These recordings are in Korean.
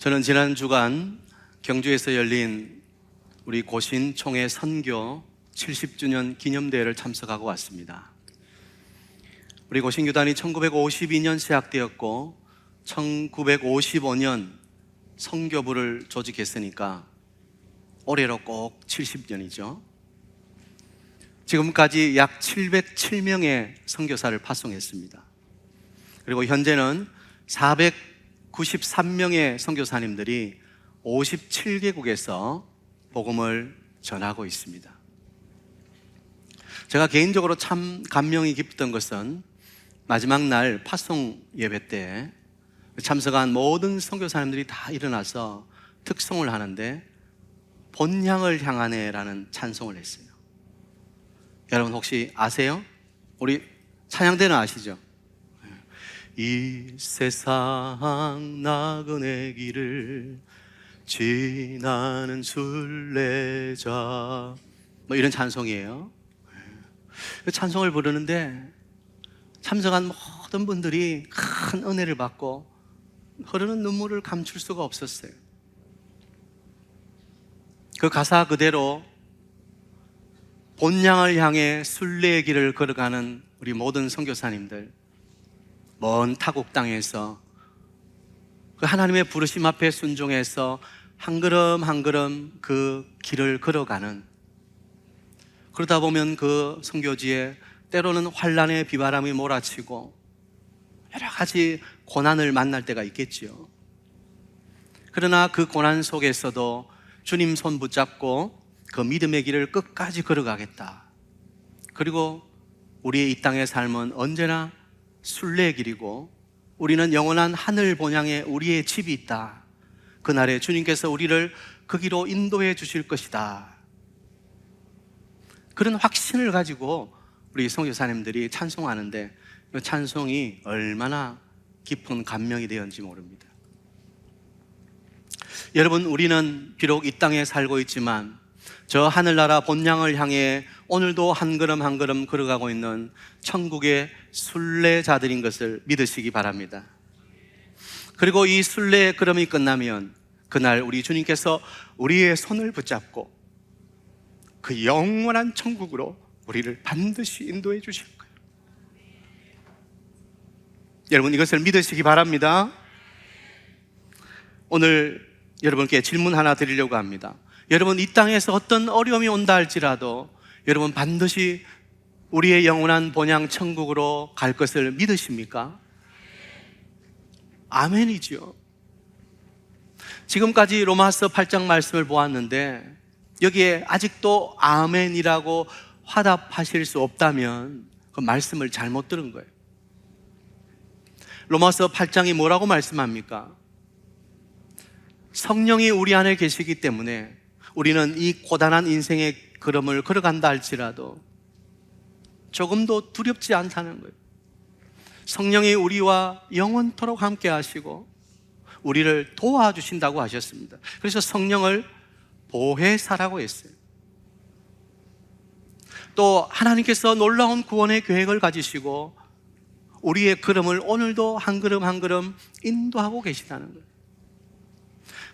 저는 지난 주간 경주에서 열린 우리 고신 총회 선교 70주년 기념대회를 참석하고 왔습니다. 우리 고신교단이 1952년 시작되었고 1955년 선교부를 조직했으니까 올해로 꼭 70년이죠. 지금까지 약 707명의 선교사를 파송했습니다. 그리고 현재는 493명의 선교사님들이 57개국에서 복음을 전하고 있습니다. 제가 개인적으로 참 감명이 깊었던 것은 마지막 날 파송 예배 때 참석한 모든 선교사님들이 다 일어나서 특송을 하는데 본향을 향하네라는 찬송을 했어요. 여러분 혹시 아세요? 우리 찬양대는 아시죠? 이 세상 나그네 길을 지나는 순례자, 이런 찬송이에요. 그 찬송을 부르는데 참석한 모든 분들이 큰 은혜를 받고 흐르는 눈물을 감출 수가 없었어요. 그 가사 그대로 본향을 향해 순례의 길을 걸어가는 우리 모든 선교사님들, 먼 타국 땅에서 그 하나님의 부르심 앞에 순종해서 한 걸음 한 걸음 그 길을 걸어가는, 그러다 보면 그 선교지에 때로는 환난의 비바람이 몰아치고 여러 가지 고난을 만날 때가 있겠지요. 그러나 그 고난 속에서도 주님 손 붙잡고 그 믿음의 길을 끝까지 걸어가겠다. 그리고 우리의 이 땅의 삶은 언제나 순례의 길이고 우리는 영원한 하늘 본향에 우리의 집이 있다. 그날에 주님께서 우리를 그 길로 인도해 주실 것이다. 그런 확신을 가지고 우리 선교사님들이 찬송하는데 그 찬송이 얼마나 깊은 감명이 되었는지 모릅니다. 여러분, 우리는 비록 이 땅에 살고 있지만 저 하늘나라 본향을 향해 오늘도 한 걸음 한 걸음 걸어가고 있는 천국의 순례자들인 것을 믿으시기 바랍니다. 그리고 이 순례의 걸음이 끝나면 그날 우리 주님께서 우리의 손을 붙잡고 그 영원한 천국으로 우리를 반드시 인도해 주실 거예요. 여러분, 이것을 믿으시기 바랍니다. 오늘 여러분께 질문 하나 드리려고 합니다. 여러분, 이 땅에서 어떤 어려움이 온다 할지라도 여러분 반드시 우리의 영원한 본향 천국으로 갈 것을 믿으십니까? 아멘이죠. 지금까지 로마서 8장 말씀을 보았는데 여기에 아직도 아멘이라고 화답하실 수 없다면 그 말씀을 잘못 들은 거예요. 로마서 8장이 뭐라고 말씀합니까? 성령이 우리 안에 계시기 때문에 우리는 이 고단한 인생의 걸음을 걸어간다 할지라도 조금도 두렵지 않다는 거예요. 성령이 우리와 영원토록 함께 하시고 우리를 도와주신다고 하셨습니다. 그래서 성령을 보혜사라고 했어요. 또 하나님께서 놀라운 구원의 계획을 가지시고 우리의 걸음을 오늘도 한 걸음 한 걸음 인도하고 계시다는 거예요.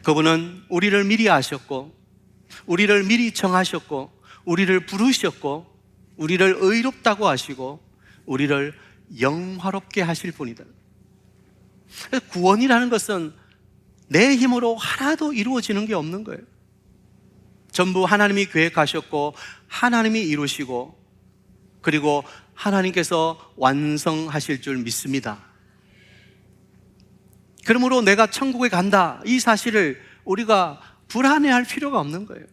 그분은 우리를 미리 아셨고 우리를 미리 정하셨고 우리를 부르셨고 우리를 의롭다고 하시고 우리를 영화롭게 하실 분이다. 구원이라는 것은 내 힘으로 하나도 이루어지는 게 없는 거예요. 전부 하나님이 계획하셨고 하나님이 이루시고 그리고 하나님께서 완성하실 줄 믿습니다. 그러므로 내가 천국에 간다, 이 사실을 우리가 불안해할 필요가 없는 거예요.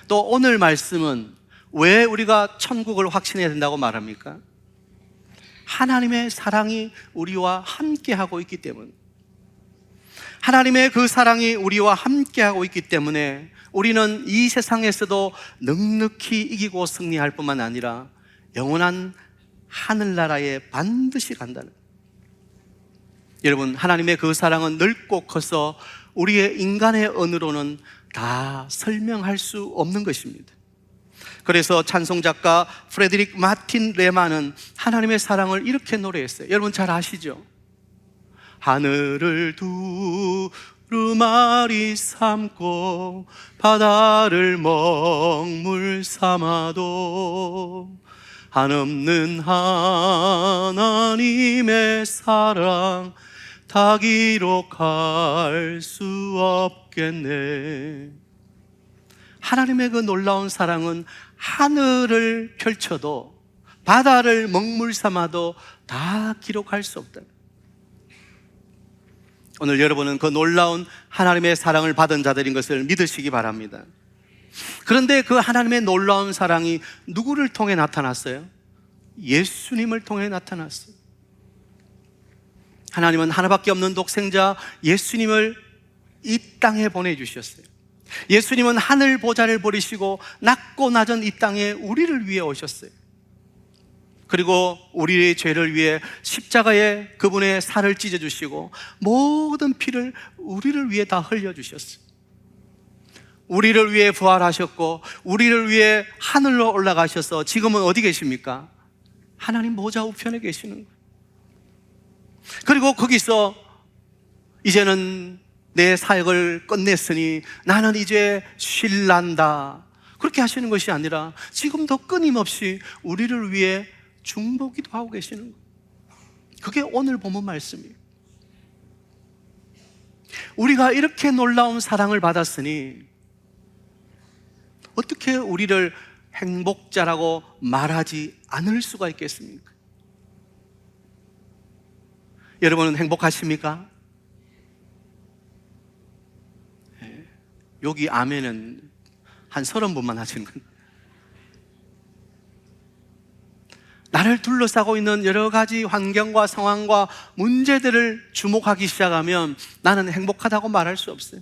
또 오늘 말씀은 왜 우리가 천국을 확신해야 된다고 말합니까? 하나님의 사랑이 우리와 함께하고 있기 때문, 하나님의 그 사랑이 우리와 함께하고 있기 때문에 우리는 이 세상에서도 넉넉히 이기고 승리할 뿐만 아니라 영원한 하늘나라에 반드시 간다는, 여러분, 하나님의 그 사랑은 넓고 커서 우리의 인간의 언어로는 다 설명할 수 없는 것입니다. 그래서 찬송작가 프레드릭 마틴 레마는 하나님의 사랑을 이렇게 노래했어요. 여러분 잘 아시죠? 하늘을 두루마리 삼고 바다를 먹물 삼아도 한없는 하나님의 사랑 다 기록할 수 없겠네. 하나님의 그 놀라운 사랑은 하늘을 펼쳐도 바다를 먹물 삼아도 다 기록할 수 없다. 오늘 여러분은 그 놀라운 하나님의 사랑을 받은 자들인 것을 믿으시기 바랍니다. 그런데 그 하나님의 놀라운 사랑이 누구를 통해 나타났어요? 예수님을 통해 나타났어요. 하나님은 하나밖에 없는 독생자 예수님을 이 땅에 보내주셨어요. 예수님은 하늘 보좌를 버리시고 낮고 낮은 이 땅에 우리를 위해 오셨어요. 그리고 우리의 죄를 위해 십자가에 그분의 살을 찢어주시고 모든 피를 우리를 위해 다 흘려주셨어요. 우리를 위해 부활하셨고 우리를 위해 하늘로 올라가셔서 지금은 어디 계십니까? 하나님 보좌 우편에 계시는 거예요. 그리고 거기서 이제는 내 사역을 끝냈으니 나는 이제 쉴란다, 그렇게 하시는 것이 아니라 지금도 끊임없이 우리를 위해 중보기도 하고 계시는 거예요. 그게 오늘 본문 말씀이에요. 우리가 이렇게 놀라운 사랑을 받았으니 어떻게 우리를 행복자라고 말하지 않을 수가 있겠습니까? 여러분은 행복하십니까? 여기 아멘은 한 30분만 하시는 거예요. 나를 둘러싸고 있는 여러 가지 환경과 상황과 문제들을 주목하기 시작하면 나는 행복하다고 말할 수 없어요.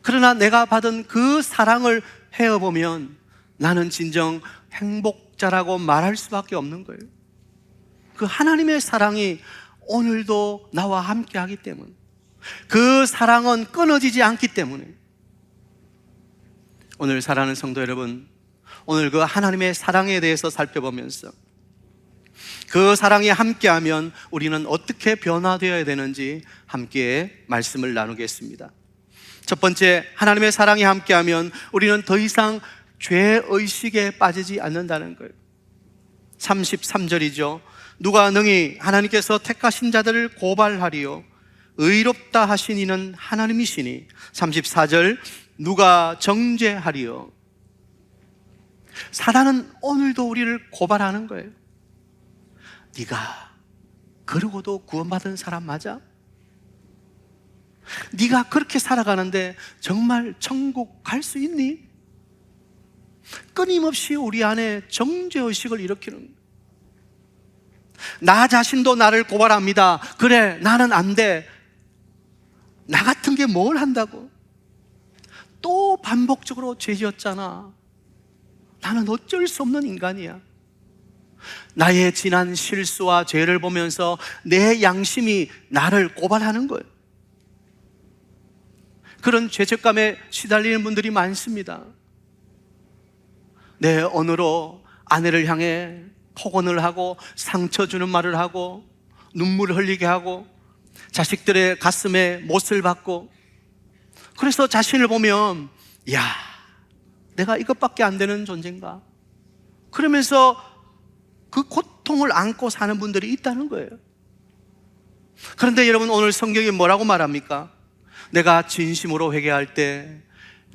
그러나 내가 받은 그 사랑을 헤어보면 나는 진정 행복자라고 말할 수밖에 없는 거예요. 그 하나님의 사랑이 오늘도 나와 함께 하기 때문에, 그 사랑은 끊어지지 않기 때문에, 오늘 사랑하는 성도 여러분, 오늘 그 하나님의 사랑에 대해서 살펴보면서 그 사랑이 함께하면 우리는 어떻게 변화되어야 되는지 함께 말씀을 나누겠습니다. 첫 번째, 하나님의 사랑이 함께하면 우리는 더 이상 죄의식에 빠지지 않는다는 거예요. 33절이죠. 누가 능히 하나님께서 택하신 자들을 고발하리요 의롭다 하신 이는 하나님이시니. 34절, 누가 정죄하리요. 사단은 오늘도 우리를 고발하는 거예요. 네가 그러고도 구원받은 사람 맞아? 네가 그렇게 살아가는데 정말 천국 갈 수 있니? 끊임없이 우리 안에 정죄의식을 일으키는 거예요. 나 자신도 나를 고발합니다. 그래, 나는 안 돼. 나 같은 게 뭘 한다고? 또 반복적으로 죄 지었잖아. 나는 어쩔 수 없는 인간이야. 나의 지난 실수와 죄를 보면서 내 양심이 나를 고발하는 거예요. 그런 죄책감에 시달리는 분들이 많습니다. 내 언어로 아내를 향해 폭언을 하고 상처 주는 말을 하고 눈물을 흘리게 하고 자식들의 가슴에 못을 박고, 그래서 자신을 보면 야, 내가 이것밖에 안 되는 존재인가? 그러면서 그 고통을 안고 사는 분들이 있다는 거예요. 그런데 여러분, 오늘 성경이 뭐라고 말합니까? 내가 진심으로 회개할 때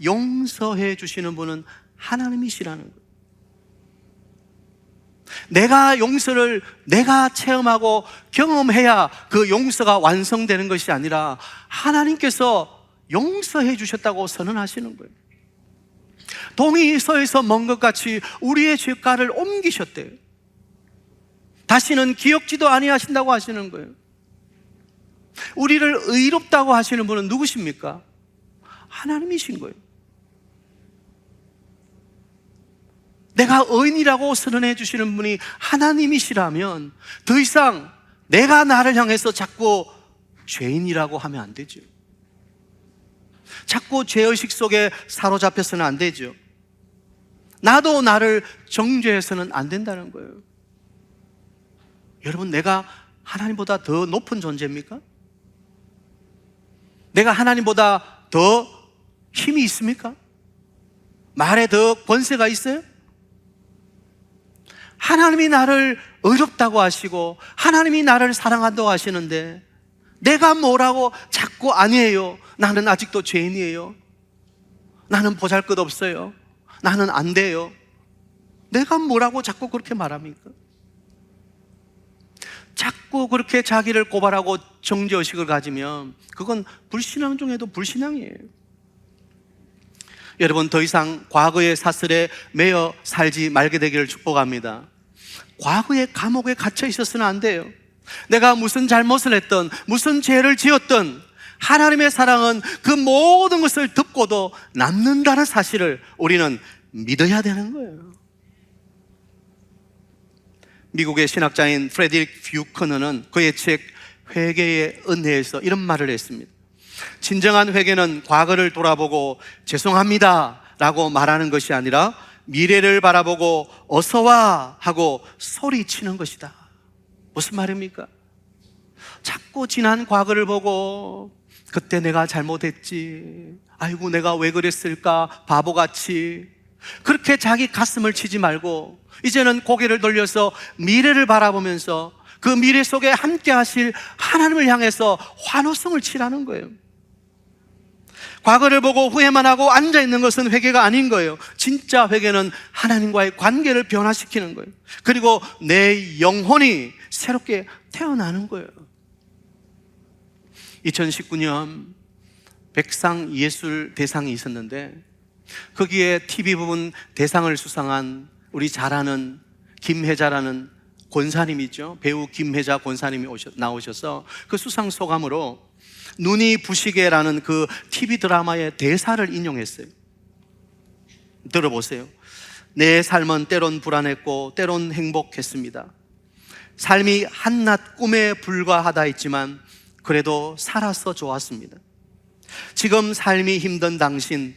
용서해 주시는 분은 하나님이시라는 거예요. 내가 용서를 내가 체험하고 경험해야 그 용서가 완성되는 것이 아니라 하나님께서 용서해 주셨다고 선언하시는 거예요. 동이 서에서 먼 것 같이 우리의 죄가를 옮기셨대요. 다시는 기억지도 아니하신다고 하시는 거예요. 우리를 의롭다고 하시는 분은 누구십니까? 하나님이신 거예요. 내가 의인이라고 선언해 주시는 분이 하나님이시라면 더 이상 내가 나를 향해서 자꾸 죄인이라고 하면 안 되죠. 자꾸 죄의식 속에 사로잡혀서는 안 되죠. 나도 나를 정죄해서는 안 된다는 거예요. 여러분, 내가 하나님보다 더 높은 존재입니까? 내가 하나님보다 더 힘이 있습니까? 말에 더 권세가 있어요? 하나님이 나를 의롭다고 하시고 하나님이 나를 사랑한다고 하시는데 내가 뭐라고 자꾸 아니에요, 나는 아직도 죄인이에요, 나는 보잘것없어요, 나는 안 돼요, 내가 뭐라고 자꾸 그렇게 말합니까? 자꾸 그렇게 자기를 고발하고 정죄의식을 가지면 그건 불신앙 중에도 불신앙이에요. 여러분, 더 이상 과거의 사슬에 매여 살지 말게 되기를 축복합니다. 과거의 감옥에 갇혀 있어서는 안 돼요. 내가 무슨 잘못을 했던, 무슨 죄를 지었던, 하나님의 사랑은 그 모든 것을 듣고도 남는다는 사실을 우리는 믿어야 되는 거예요. 미국의 신학자인 프레드릭 뷰커너는 그의 책 회개의 은혜에서 이런 말을 했습니다. 진정한 회개는 과거를 돌아보고 죄송합니다 라고 말하는 것이 아니라 미래를 바라보고 어서와 하고 소리치는 것이다. 무슨 말입니까? 자꾸 지난 과거를 보고 그때 내가 잘못했지, 아이고 내가 왜 그랬을까, 바보같이 그렇게 자기 가슴을 치지 말고 이제는 고개를 돌려서 미래를 바라보면서 그 미래 속에 함께 하실 하나님을 향해서 환호성을 치라는 거예요. 과거를 보고 후회만 하고 앉아있는 것은 회개가 아닌 거예요. 진짜 회개는 하나님과의 관계를 변화시키는 거예요. 그리고 내 영혼이 새롭게 태어나는 거예요. 2019년 백상 예술 대상이 있었는데 거기에 TV 부분 대상을 수상한 우리 잘 아는 김혜자라는 권사님이죠. 배우 김혜자 권사님이 나오셔서 그 수상 소감으로 눈이 부시게라는 그 TV 드라마의 대사를 인용했어요. 들어보세요. 내 삶은 때론 불안했고 때론 행복했습니다. 삶이 한낱 꿈에 불과하다 했지만 그래도 살아서 좋았습니다. 지금 삶이 힘든 당신,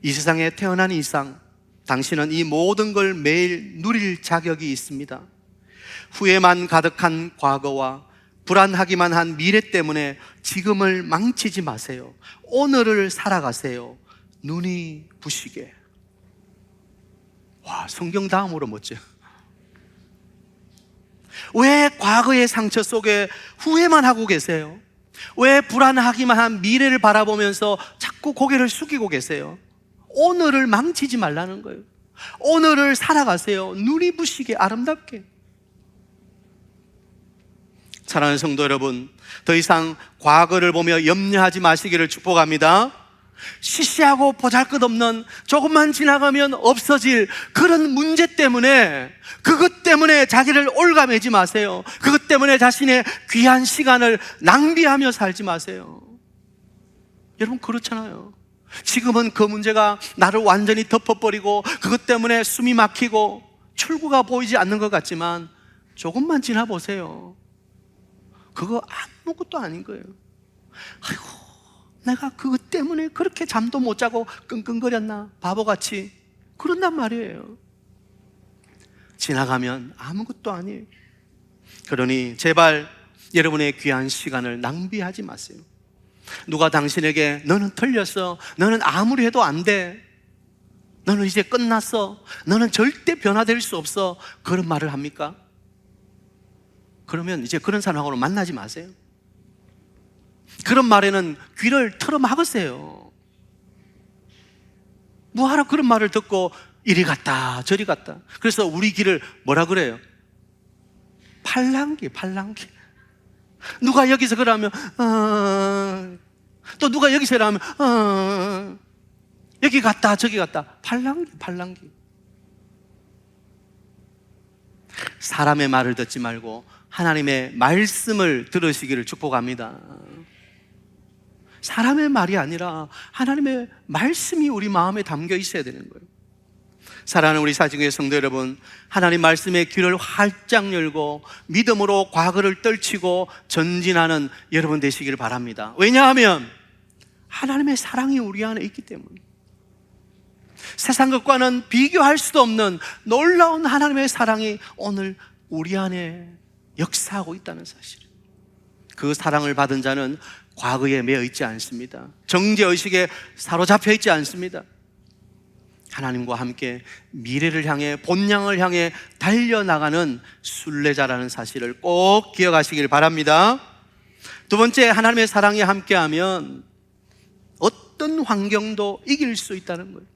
이 세상에 태어난 이상 당신은 이 모든 걸 매일 누릴 자격이 있습니다. 후회만 가득한 과거와 불안하기만 한 미래 때문에 지금을 망치지 마세요. 오늘을 살아가세요. 눈이 부시게. 와, 성경 다음으로 멋져요. 왜 과거의 상처 속에 후회만 하고 계세요? 왜 불안하기만 한 미래를 바라보면서 자꾸 고개를 숙이고 계세요? 오늘을 망치지 말라는 거예요. 오늘을 살아가세요. 눈이 부시게 아름답게. 사랑하는 성도 여러분, 더 이상 과거를 보며 염려하지 마시기를 축복합니다. 시시하고 보잘것없는, 조금만 지나가면 없어질 그런 문제 때문에, 그것 때문에 자기를 올가매지 마세요. 그것 때문에 자신의 귀한 시간을 낭비하며 살지 마세요. 여러분, 그렇잖아요. 지금은 그 문제가 나를 완전히 덮어버리고 그것 때문에 숨이 막히고 출구가 보이지 않는 것 같지만 조금만 지나보세요. 그거 아무것도 아닌 거예요. 아이고, 내가 그것 때문에 그렇게 잠도 못 자고 끙끙거렸나, 바보같이. 그런단 말이에요. 지나가면 아무것도 아니에요. 그러니 제발 여러분의 귀한 시간을 낭비하지 마세요. 누가 당신에게 너는 틀렸어, 너는 아무리 해도 안 돼, 너는 이제 끝났어, 너는 절대 변화될 수 없어, 그런 말을 합니까? 그러면 이제 그런 사람하고는 만나지 마세요. 그런 말에는 귀를 틀어막으세요. 뭐하러 그런 말을 듣고 이리 갔다 저리 갔다. 그래서 우리 귀를 뭐라 그래요? 팔랑귀. 누가 여기서 그러면 또 누가 여기서 이러면 여기 갔다 저기 갔다. 팔랑귀. 사람의 말을 듣지 말고 하나님의 말씀을 들으시기를 축복합니다. 사람의 말이 아니라 하나님의 말씀이 우리 마음에 담겨 있어야 되는 거예요. 사랑하는 우리 사직의 성도 여러분, 하나님 말씀의 귀를 활짝 열고 믿음으로 과거를 떨치고 전진하는 여러분 되시기를 바랍니다. 왜냐하면 하나님의 사랑이 우리 안에 있기 때문에, 세상 것과는 비교할 수도 없는 놀라운 하나님의 사랑이 오늘 우리 안에 역사하고 있다는 사실. 그 사랑을 받은 자는 과거에 매여 있지 않습니다. 정죄의식에 사로잡혀 있지 않습니다. 하나님과 함께 미래를 향해, 본향을 향해 달려나가는 순례자라는 사실을 꼭 기억하시길 바랍니다. 두 번째, 하나님의 사랑이 함께하면 어떤 환경도 이길 수 있다는 거예요.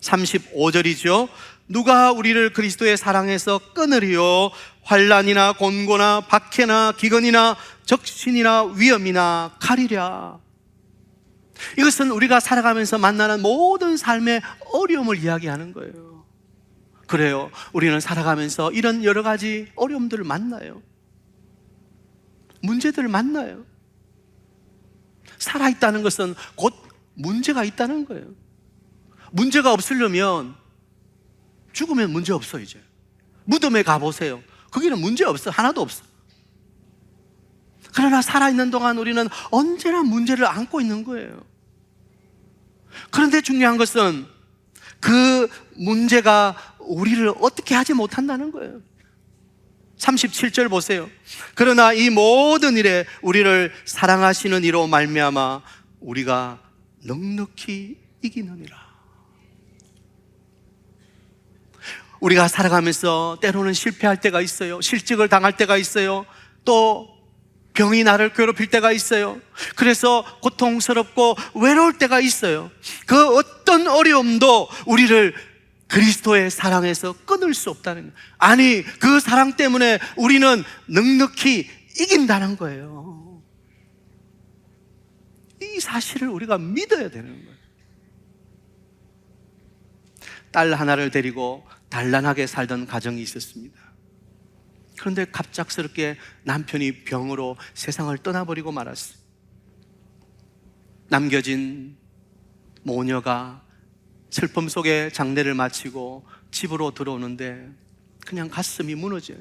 35절이죠. 누가 우리를 그리스도의 사랑에서 끊으리요? 환난이나 곤고나 박해나 기근이나 적신이나 위험이나 칼이랴. 이것은 우리가 살아가면서 만나는 모든 삶의 어려움을 이야기하는 거예요. 그래요. 우리는 살아가면서 이런 여러 가지 어려움들을 만나요. 문제들을 만나요. 살아있다는 것은 곧 문제가 있다는 거예요. 문제가 없으려면 죽으면 문제 없어. 이제 무덤에 가보세요. 거기는 문제 없어. 하나도 없어. 그러나 살아있는 동안 우리는 언제나 문제를 안고 있는 거예요. 그런데 중요한 것은 그 문제가 우리를 어떻게 하지 못한다는 거예요. 37절 보세요. 그러나 이 모든 일에 우리를 사랑하시는 이로 말미암아 우리가 넉넉히 이기느니라. 우리가 살아가면서 때로는 실패할 때가 있어요. 실직을 당할 때가 있어요. 또 병이 나를 괴롭힐 때가 있어요. 그래서 고통스럽고 외로울 때가 있어요. 그 어떤 어려움도 우리를 그리스도의 사랑에서 끊을 수 없다는 거예요. 아니, 그 사랑 때문에 우리는 넉넉히 이긴다는 거예요. 이 사실을 우리가 믿어야 되는 거예요. 딸 하나를 데리고 단란하게 살던 가정이 있었습니다. 그런데 갑작스럽게 남편이 병으로 세상을 떠나버리고 말았어요. 남겨진 모녀가 슬픔 속에 장례를 마치고 집으로 들어오는데 그냥 가슴이 무너져요.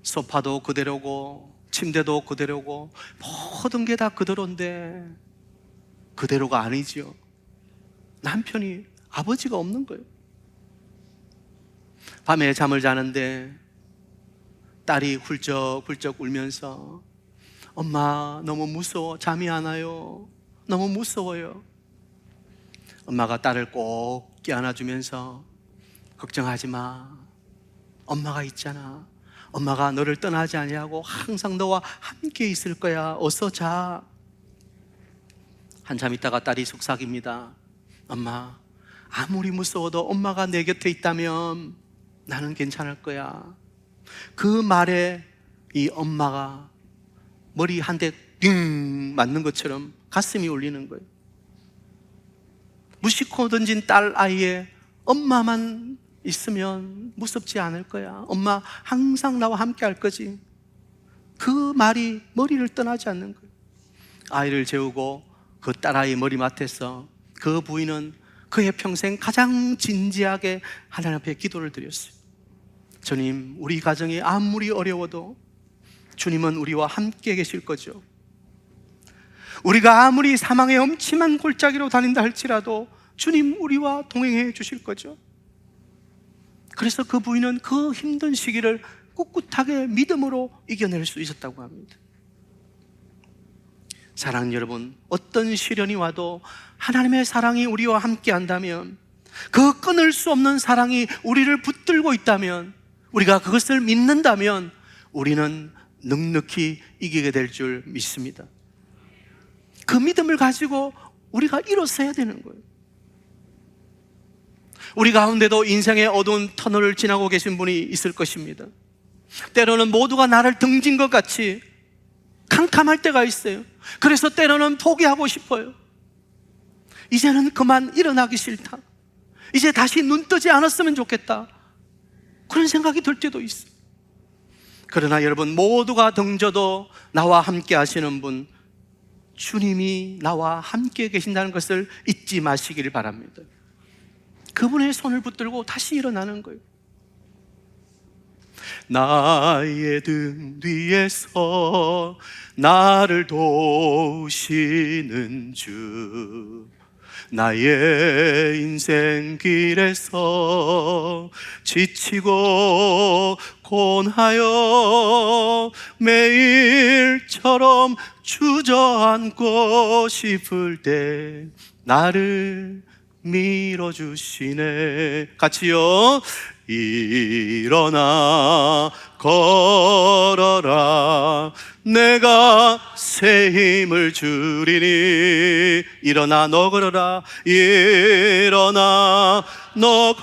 소파도 그대로고 침대도 그대로고 모든 게 다 그대로인데 그대로가 아니죠. 남편이 아버지가 없는 거예요. 밤에 잠을 자는데 딸이 훌쩍훌쩍 울면서 엄마 너무 무서워, 잠이 안 와요, 너무 무서워요. 엄마가 딸을 꼭 껴안아주면서 걱정하지 마, 엄마가 있잖아. 엄마가 너를 떠나지 아니하고 항상 너와 함께 있을 거야. 어서 자. 한참 있다가 딸이 속삭입니다. 엄마, 아무리 무서워도 엄마가 내 곁에 있다면 나는 괜찮을 거야. 그 말에 이 엄마가 머리 한 대 띵 맞는 것처럼 가슴이 울리는 거예요. 무심코 던진 딸 아이의 엄마만 있으면 무섭지 않을 거야. 엄마 항상 나와 함께 할 거지. 그 말이 머리를 떠나지 않는 거예요. 아이를 재우고 그 딸아이 머리맡에서 그 부인은 그의 평생 가장 진지하게 하나님 앞에 기도를 드렸어요. 주님, 우리 가정이 아무리 어려워도 주님은 우리와 함께 계실 거죠. 우리가 아무리 사망의 엄침한 골짜기로 다닌다 할지라도 주님 우리와 동행해 주실 거죠. 그래서 그 부인은 그 힘든 시기를 꿋꿋하게 믿음으로 이겨낼 수 있었다고 합니다. 사랑하는 여러분, 어떤 시련이 와도 하나님의 사랑이 우리와 함께 한다면, 그 끊을 수 없는 사랑이 우리를 붙들고 있다면, 우리가 그것을 믿는다면 우리는 넉넉히 이기게 될 줄 믿습니다. 그 믿음을 가지고 우리가 일어서야 되는 거예요. 우리 가운데도 인생의 어두운 터널을 지나고 계신 분이 있을 것입니다. 때로는 모두가 나를 등진 것 같이 캄캄할 때가 있어요. 그래서 때로는 포기하고 싶어요. 이제는 그만 일어나기 싫다. 이제 다시 눈 뜨지 않았으면 좋겠다. 그런 생각이 들 때도 있어요. 그러나 여러분, 모두가 등져도 나와 함께 하시는 분, 주님이 나와 함께 계신다는 것을 잊지 마시길 바랍니다. 그분의 손을 붙들고 다시 일어나는 거예요. 나의 등 뒤에서 나를 도우시는 주, 나의 인생길에서 지치고 곤하여 매일처럼 주저앉고 싶을 때 나를 밀어주시네. 같이요. 일어나 걸어라, 내가 새 힘을 주리니. 일어나 너 걸어라, 일어나 너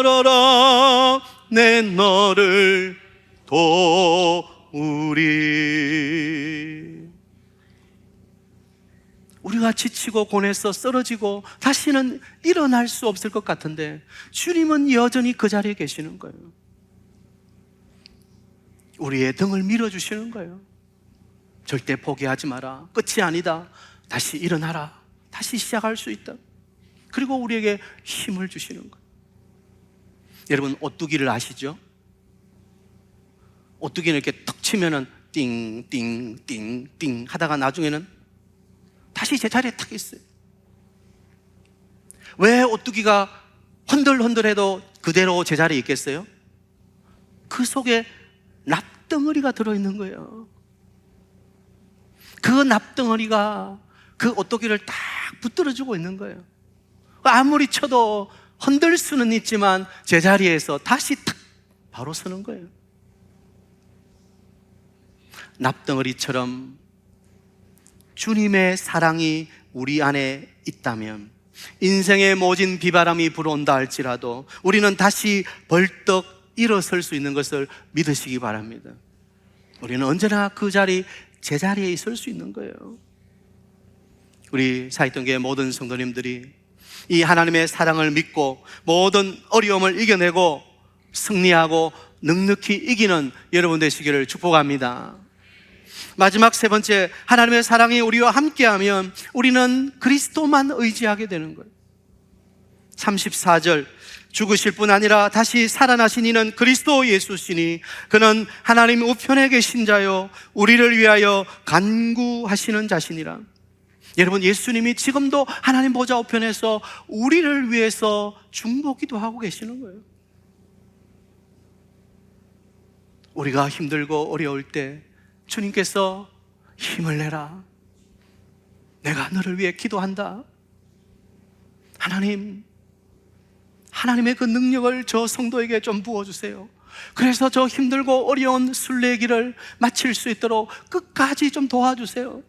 걸어라, 내 너를 도우리. 우리가 지치고 고뇌서 쓰러지고 다시는 일어날 수 없을 것 같은데 주님은 여전히 그 자리에 계시는 거예요. 우리의 등을 밀어주시는 거예요. 절대 포기하지 마라. 끝이 아니다. 다시 일어나라. 다시 시작할 수 있다. 그리고 우리에게 힘을 주시는 거예요. 여러분, 오뚜기를 아시죠? 오뚜기는 이렇게 턱 치면은 띵띵띵띵 하다가 나중에는 다시 제자리에 탁 있어요. 왜 오뚜기가 흔들흔들해도 그대로 제자리에 있겠어요? 그 속에 납덩어리가 들어있는 거예요. 그 납덩어리가 그 오뚜기를 딱 붙들어주고 있는 거예요. 아무리 쳐도 흔들 수는 있지만 제자리에서 다시 탁 바로 서는 거예요. 납덩어리처럼 주님의 사랑이 우리 안에 있다면 인생의 모진 비바람이 불어온다 할지라도 우리는 다시 벌떡 일어설 수 있는 것을 믿으시기 바랍니다. 우리는 언제나 그 자리, 제자리에 있을 수 있는 거예요. 우리 사익동교회 모든 성도님들이 이 하나님의 사랑을 믿고 모든 어려움을 이겨내고 승리하고 넉넉히 이기는 여러분 되시기를 축복합니다. 마지막 세 번째, 하나님의 사랑이 우리와 함께하면 우리는 그리스도만 의지하게 되는 거예요. 34절, 죽으실 뿐 아니라 다시 살아나신 이는 그리스도 예수시니 그는 하나님 우편에 계신 자요 우리를 위하여 간구하시는 자시니라. 여러분, 예수님이 지금도 하나님 보좌 우편에서 우리를 위해서 중보기도 하고 계시는 거예요. 우리가 힘들고 어려울 때 주님께서 힘을 내라, 내가 너를 위해 기도한다. 하나님의 그 능력을 저 성도에게 좀 부어주세요. 그래서 저 힘들고 어려운 순례길을 마칠 수 있도록 끝까지 좀 도와주세요.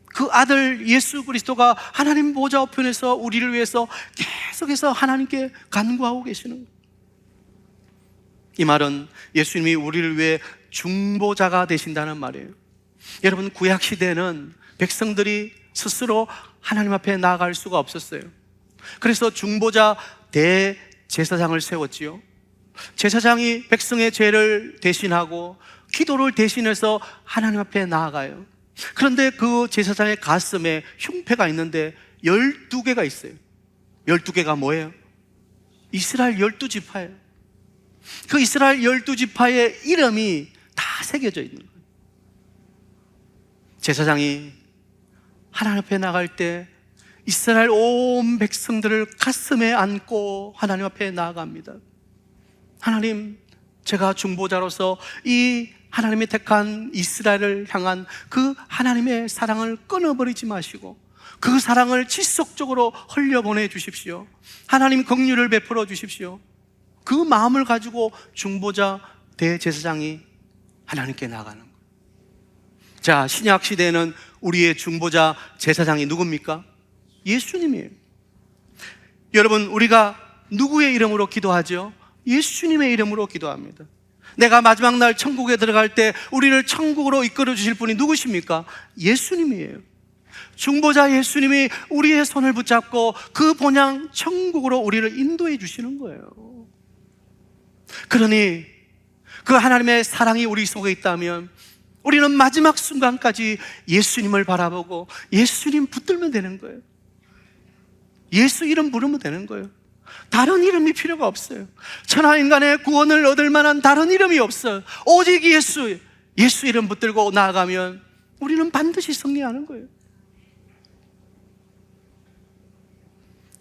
그 아들 예수 그리스도가 하나님 보좌 우편에서 우리를 위해서 계속해서 하나님께 간구하고 계시는 거예요. 이 말은 예수님이 우리를 위해 중보자가 되신다는 말이에요. 여러분, 구약시대에는 백성들이 스스로 하나님 앞에 나아갈 수가 없었어요. 그래서 중보자 대제사장을 세웠지요. 제사장이 백성의 죄를 대신하고 기도를 대신해서 하나님 앞에 나아가요. 그런데 그 제사장의 가슴에 흉패가 있는데 12개가 있어요. 12개가 뭐예요? 이스라엘 12지파예요. 그 이스라엘 12지파의 이름이 다 새겨져 있는 거예요. 제사장이 하나님 앞에 나갈 때 이스라엘 온 백성들을 가슴에 안고 하나님 앞에 나아갑니다. 하나님, 제가 중보자로서 이 하나님이 택한 이스라엘을 향한 그 하나님의 사랑을 끊어버리지 마시고 그 사랑을 지속적으로 흘려보내 주십시오. 하나님 긍휼을 베풀어 주십시오. 그 마음을 가지고 중보자 대제사장이 하나님께 나가는 거예요. 자, 신약 시대에는 우리의 중보자 제사장이 누굽니까? 예수님이에요. 여러분, 우리가 누구의 이름으로 기도하죠? 예수님의 이름으로 기도합니다. 내가 마지막 날 천국에 들어갈 때 우리를 천국으로 이끌어 주실 분이 누구십니까? 예수님이에요. 중보자 예수님이 우리의 손을 붙잡고 그 본향 천국으로 우리를 인도해 주시는 거예요. 그러니 그 하나님의 사랑이 우리 속에 있다면 우리는 마지막 순간까지 예수님을 바라보고 예수님 붙들면 되는 거예요. 예수 이름 부르면 되는 거예요. 다른 이름이 필요가 없어요. 천하인간의 구원을 얻을 만한 다른 이름이 없어요. 오직 예수 이름 붙들고 나아가면 우리는 반드시 승리하는 거예요.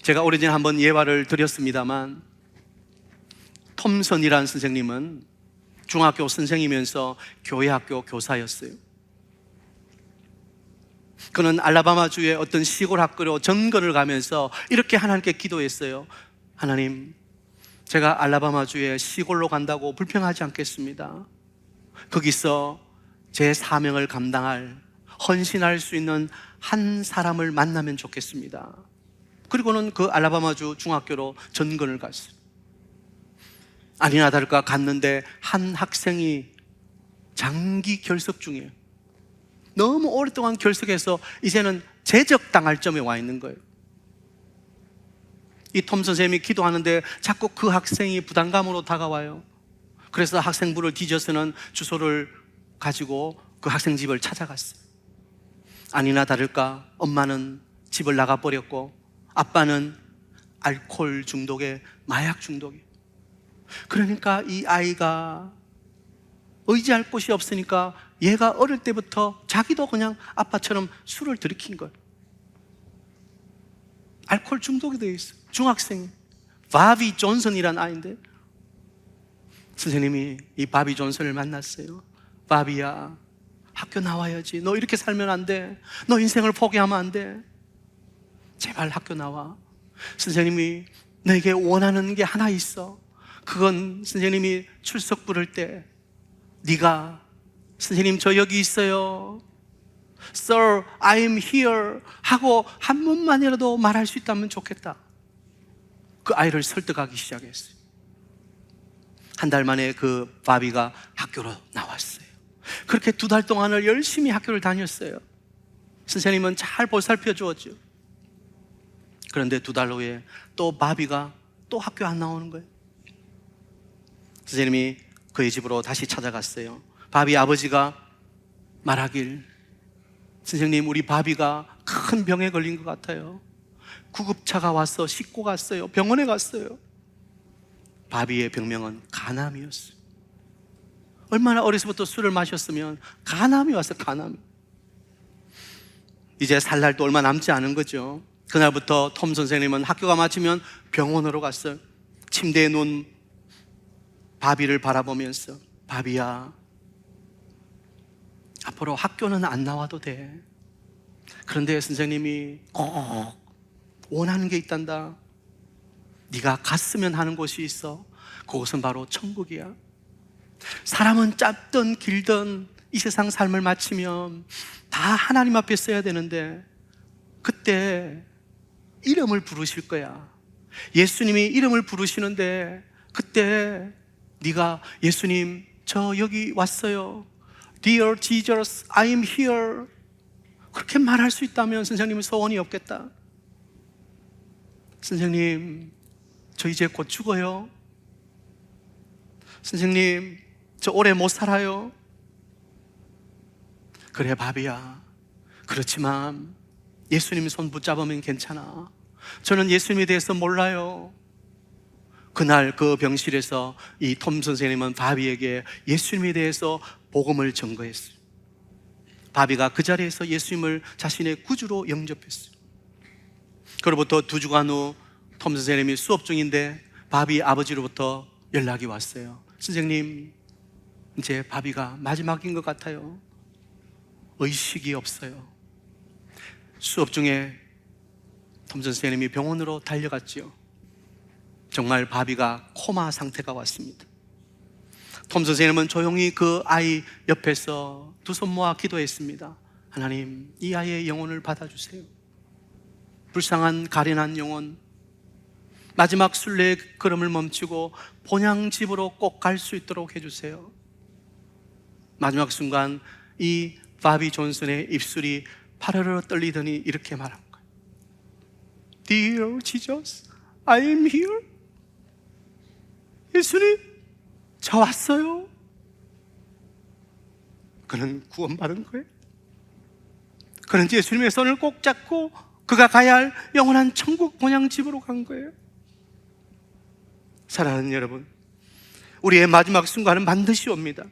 제가 오래전에 한번 예화를 드렸습니다만, 톰슨이라는 선생님은 중학교 선생이면서 교회학교 교사였어요. 그는 알라바마주의 어떤 시골 학교로 전건을 가면서 이렇게 하나님께 기도했어요. 하나님, 제가 알라바마주의 시골로 간다고 불평하지 않겠습니다. 거기서 제 사명을 감당할, 헌신할 수 있는 한 사람을 만나면 좋겠습니다. 그리고는 그 알라바마주 중학교로 전건을 갔어요. 아니나 다를까 갔는데 한 학생이 장기 결석 중이에요. 너무 오랫동안 결석해서 이제는 제적당할 점에 와 있는 거예요. 이 톰 선생님이 기도하는데 자꾸 그 학생이 부담감으로 다가와요. 그래서 학생부를 뒤져서는 주소를 가지고 그 학생 집을 찾아갔어요. 아니나 다를까 엄마는 집을 나가버렸고 아빠는 알코올 중독에 마약 중독에. 그러니까 이 아이가 의지할 곳이 없으니까 얘가 어릴 때부터 자기도 그냥 아빠처럼 술을 들이킨 거예요. 알코올 중독이 되어 있어요. 중학생 바비 존슨이라는 아이인데, 선생님이 이 바비 존슨을 만났어요. 바비야, 학교 나와야지. 너 이렇게 살면 안 돼. 너 인생을 포기하면 안 돼. 제발 학교 나와. 선생님이 너에게 원하는 게 하나 있어. 그건 선생님이 출석 부를 때 네가 선생님 저 여기 있어요, Sir, I'm here 하고 한 번만이라도 말할 수 있다면 좋겠다. 그 아이를 설득하기 시작했어요. 한 달 만에 그 바비가 학교로 나왔어요. 그렇게 2달 동안을 열심히 학교를 다녔어요. 선생님은 잘 보살펴 주었죠. 그런데 2달 후에 또 바비가 또 학교 안 나오는 거예요. 선생님이 그의 집으로 다시 찾아갔어요. 바비 아버지가 말하길, 선생님, 우리 바비가 큰 병에 걸린 것 같아요. 구급차가 와서 싣고 갔어요. 병원에 갔어요. 바비의 병명은 간암이었어요. 얼마나 어려서부터 술을 마셨으면 간암이 왔어요. 간암. 이제 살 날도 얼마 남지 않은 거죠. 그날부터 톰 선생님은 학교가 마치면 병원으로 갔어요. 침대에 누운 바비를 바라보면서, 바비야, 앞으로 학교는 안 나와도 돼. 그런데 선생님이 꼭 원하는 게 있단다. 네가 갔으면 하는 곳이 있어. 그곳은 바로 천국이야. 사람은 짧든 길든 이 세상 삶을 마치면 다 하나님 앞에 서야 되는데, 그때 이름을 부르실 거야. 예수님이 이름을 부르시는데 그때 네가 예수님, 저 여기 왔어요. Dear Jesus, I'm here. 그렇게 말할 수 있다면 선생님은 소원이 없겠다. 선생님, 저 이제 곧 죽어요. 선생님, 저 오래 못 살아요. 그래 바비야, 그렇지만 예수님 손 붙잡으면 괜찮아. 저는 예수님에 대해서 몰라요. 그날 그 병실에서 이 톰 선생님은 바비에게 예수님에 대해서 복음을 전거했어요. 바비가 그 자리에서 예수님을 자신의 구주로 영접했어요. 그로부터 2주간 후 톰 선생님이 수업 중인데 바비 아버지로부터 연락이 왔어요. 선생님, 이제 바비가 마지막인 것 같아요. 의식이 없어요. 수업 중에 톰 선생님이 병원으로 달려갔지요. 정말 바비가 코마 상태가 왔습니다. 톰 선생님은 조용히 그 아이 옆에서 두 손 모아 기도했습니다. 하나님, 이 아이의 영혼을 받아주세요. 불쌍한 가련한 영혼, 마지막 순례의 걸음을 멈추고 본향집으로 꼭 갈 수 있도록 해주세요. 마지막 순간 이 바비 존슨의 입술이 파르르 떨리더니 이렇게 말한 거예요. Dear Jesus, I'm here. 예수님, 저 왔어요. 그는 구원받은 거예요. 그는 예수님의 손을 꼭 잡고 그가 가야 할 영원한 천국 본향집으로 간 거예요. 사랑하는 여러분, 우리의 마지막 순간은 반드시 옵니다.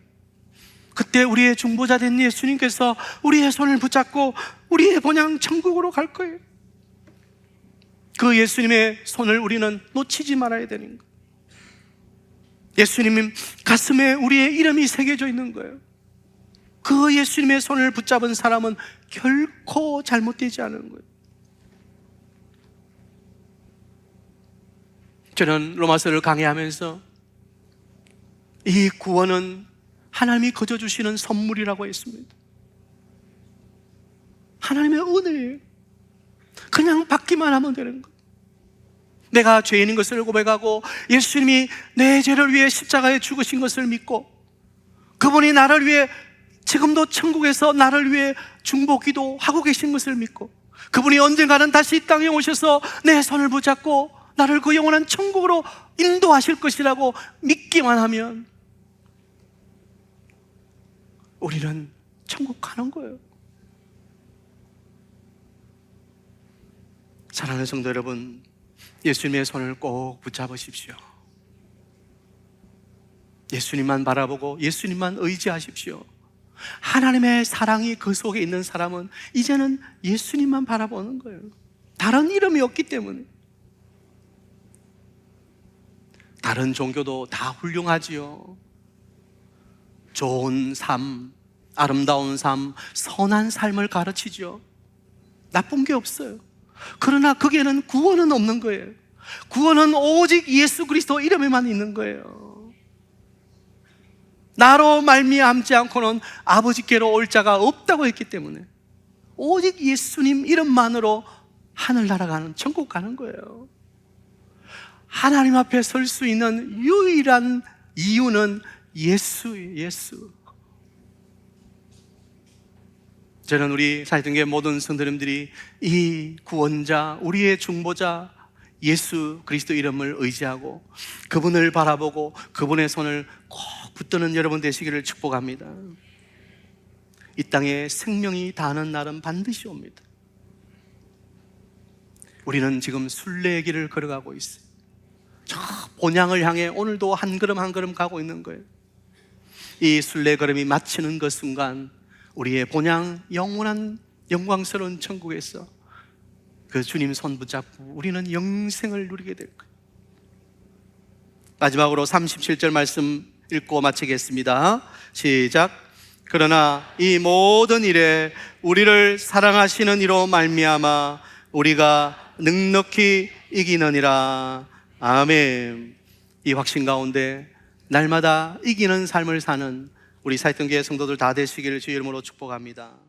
그때 우리의 중보자 된 예수님께서 우리의 손을 붙잡고 우리의 본향 천국으로 갈 거예요. 그 예수님의 손을 우리는 놓치지 말아야 되는 거예요. 예수님 가슴에 우리의 이름이 새겨져 있는 거예요. 그 예수님의 손을 붙잡은 사람은 결코 잘못되지 않은 거예요. 저는 로마서를 강의하면서 이 구원은 하나님이 거저 주시는 선물이라고 했습니다. 하나님의 은혜예요. 그냥 받기만 하면 되는 거예요. 내가 죄인인 것을 고백하고 예수님이 내 죄를 위해 십자가에 죽으신 것을 믿고 그분이 나를 위해 지금도 천국에서 나를 위해 중보기도 하고 계신 것을 믿고 그분이 언젠가는 다시 이 땅에 오셔서 내 손을 붙잡고 나를 그 영원한 천국으로 인도하실 것이라고 믿기만 하면 우리는 천국 가는 거예요. 사랑하는 성도 여러분, 예수님의 손을 꼭 붙잡으십시오. 예수님만 바라보고 예수님만 의지하십시오. 하나님의 사랑이 그 속에 있는 사람은 이제는 예수님만 바라보는 거예요. 다른 이름이 없기 때문에. 다른 종교도 다 훌륭하지요. 좋은 삶, 아름다운 삶, 선한 삶을 가르치죠. 나쁜 게 없어요. 그러나 거기에는 구원은 없는 거예요. 구원은 오직 예수 그리스도 이름에만 있는 거예요. 나로 말미암지 않고는 아버지께로 올 자가 없다고 했기 때문에 오직 예수님 이름만으로 하늘나라 가는, 천국 가는 거예요. 하나님 앞에 설 수 있는 유일한 이유는 예수예요. 예수. 저는 우리 사회등교회 모든 성도님들이 이 구원자, 우리의 중보자 예수 그리스도 이름을 의지하고 그분을 바라보고 그분의 손을 꼭 붙드는 여러분 되시기를 축복합니다. 이 땅에 생명이 다하는 날은 반드시 옵니다. 우리는 지금 순례의 길을 걸어가고 있어요. 저 본향을 향해 오늘도 한 걸음 한 걸음 가고 있는 거예요. 이 순례 걸음이 마치는 그 순간 우리의 본향 영원한 영광스러운 천국에서 그 주님 손 붙잡고 우리는 영생을 누리게 될 거예요. 마지막으로 37절 말씀 읽고 마치겠습니다. 시작. 그러나 이 모든 일에 우리를 사랑하시는 이로 말미암아 우리가 넉넉히 이기느니라. 아멘. 이 확신 가운데 날마다 이기는 삶을 사는 우리 사역동교회 성도들 다 되시기를 주의 이름으로 축복합니다.